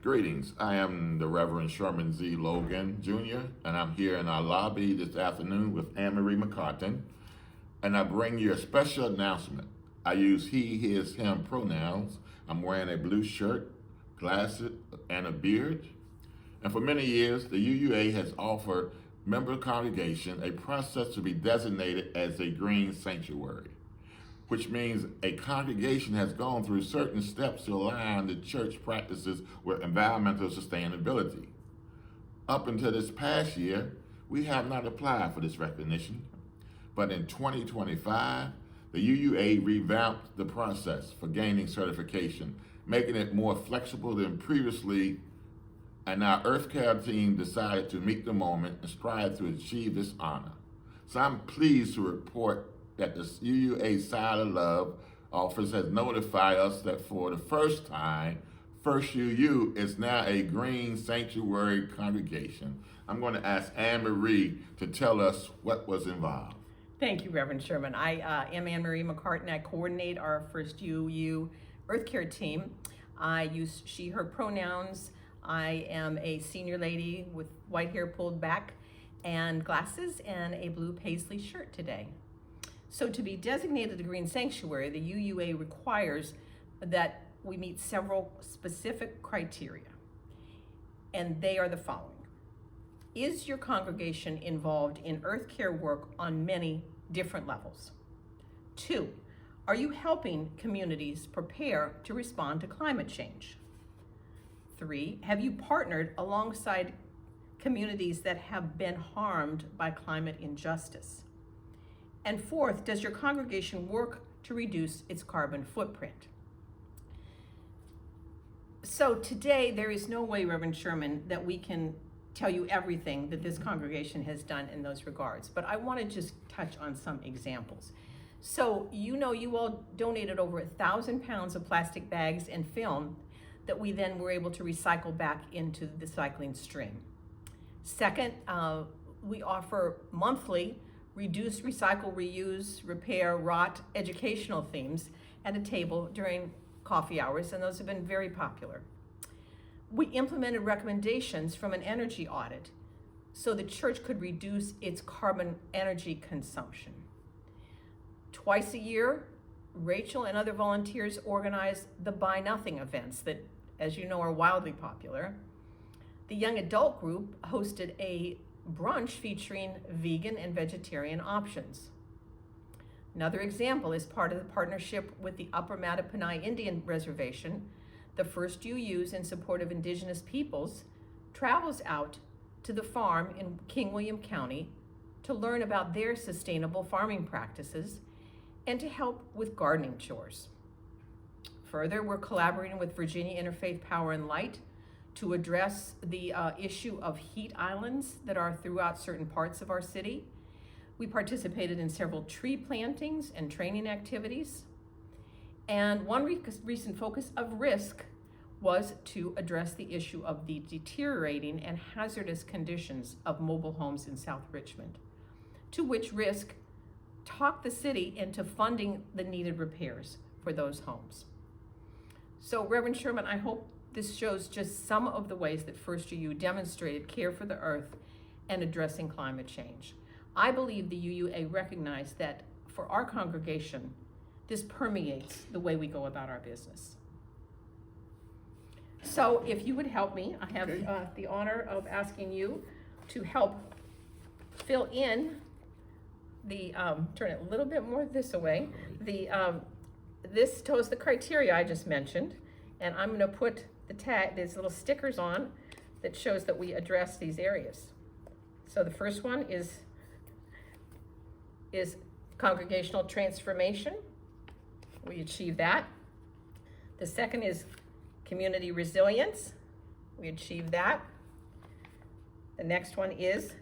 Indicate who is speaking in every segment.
Speaker 1: Greetings. I am the Reverend Sherman Z. Logan Jr., and I'm here in our lobby this afternoon with Anne-Marie McCartan, and I bring you a special announcement. I use he, his, him pronouns. I'm wearing a blue shirt, glasses, and a beard. And for many years, the UUA has offered member congregation a process to be designated as a green sanctuary, which means a congregation has gone through certain steps to align the church practices with environmental sustainability. Up until this past year, we have not applied for this recognition, but in 2025, the UUA revamped the process for gaining certification, making it more flexible than previously, and our Earth Care team decided to meet the moment and strive to achieve this honor. So I'm pleased to report that the UUA Side of Love office has notified us that for the first time, First UU is now a green sanctuary congregation. I'm going to ask Anne-Marie to tell us what was involved.
Speaker 2: Thank you, Reverend Sherman. I am Anne-Marie McCartan. I coordinate our First UU Earth Care team. I use she, her pronouns. I am a senior lady with white hair pulled back and glasses and a blue paisley shirt today. So to be designated a green sanctuary, the UUA requires that we meet several specific criteria, and they are the following. Is your congregation involved in earth care work on many different levels? 2, are you helping communities prepare to respond to climate change? 3, have you partnered alongside communities that have been harmed by climate injustice? And 4th, does your congregation work to reduce its carbon footprint? So today, there is no way, Reverend Sherman, that we can tell you everything that this congregation has done in those regards, but I want to just touch on some examples. So you all donated over 1,000 pounds of plastic bags and film that we then were able to recycle back into the recycling stream. Second, we offer monthly reduce, recycle, reuse, repair, rot educational themes at a table during coffee hours, and those have been very popular. We implemented recommendations from an energy audit so the church could reduce its carbon energy consumption. Twice a year, Rachel and other volunteers organize the Buy Nothing events that, as you know, are wildly popular. The young adult group hosted a brunch featuring vegan and vegetarian options. Another example is part of the partnership with the Upper Mattaponi Indian Reservation. The First UU's in Support of Indigenous Peoples travels out to the farm in King William County to learn about their sustainable farming practices and to help with gardening chores. Further, we're collaborating with Virginia Interfaith Power and Light to address the issue of heat islands that are throughout certain parts of our city. We participated in several tree plantings and training activities. And one recent focus of RISC was to address the issue of the deteriorating and hazardous conditions of mobile homes in South Richmond, to which RISC talked the city into funding the needed repairs for those homes. So Reverend Sherman, I hope this shows just some of the ways that First UU demonstrated care for the earth and addressing climate change. I believe the UUA recognized that for our congregation, this permeates the way we go about our business. So if you would help me, I have the honor of asking you to help fill in the, turn it a little bit more this way. This shows the criteria I just mentioned, and I'm gonna put these little stickers on that shows that we address these areas. So the first one is congregational transformation. We achieve that. The second is community resilience. We achieve that. The next one is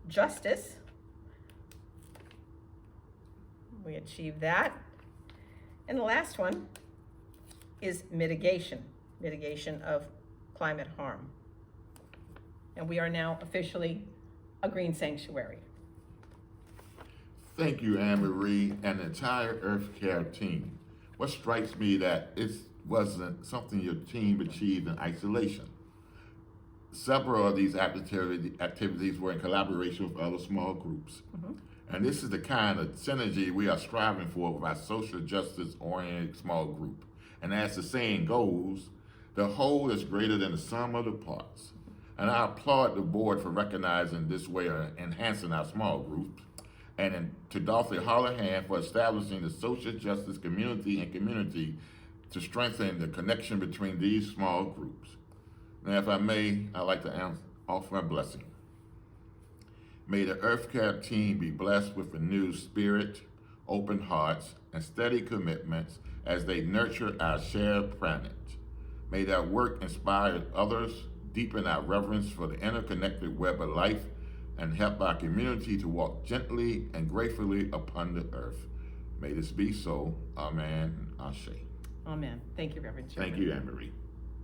Speaker 2: justice. We achieve that. And the last one is mitigation of climate harm. And we are now officially a green sanctuary.
Speaker 1: Thank you, Anne-Marie, and the entire Earth Care team. What strikes me that it's wasn't something your team achieved in isolation. Several of these activities were in collaboration with other small groups. And this is the kind of synergy we are striving for with our social justice oriented small group. And as the saying goes, the whole is greater than the sum of the parts. And I applaud the board for recognizing this way of enhancing our small groups, and to Dorothy Hollihan for establishing the social justice community to strengthen the connection between these small groups. Now, if I may, I'd like to offer my blessing. May the EarthCap team be blessed with a new spirit, open hearts, and steady commitments as they nurture our shared planet. May their work inspire others, deepen our reverence for the interconnected web of life, and help our community to walk gently and gracefully upon the earth. May this be so. Amen and Ashe.
Speaker 2: Amen. Thank you, Reverend Sherman.
Speaker 1: Thank you, Anne-Marie.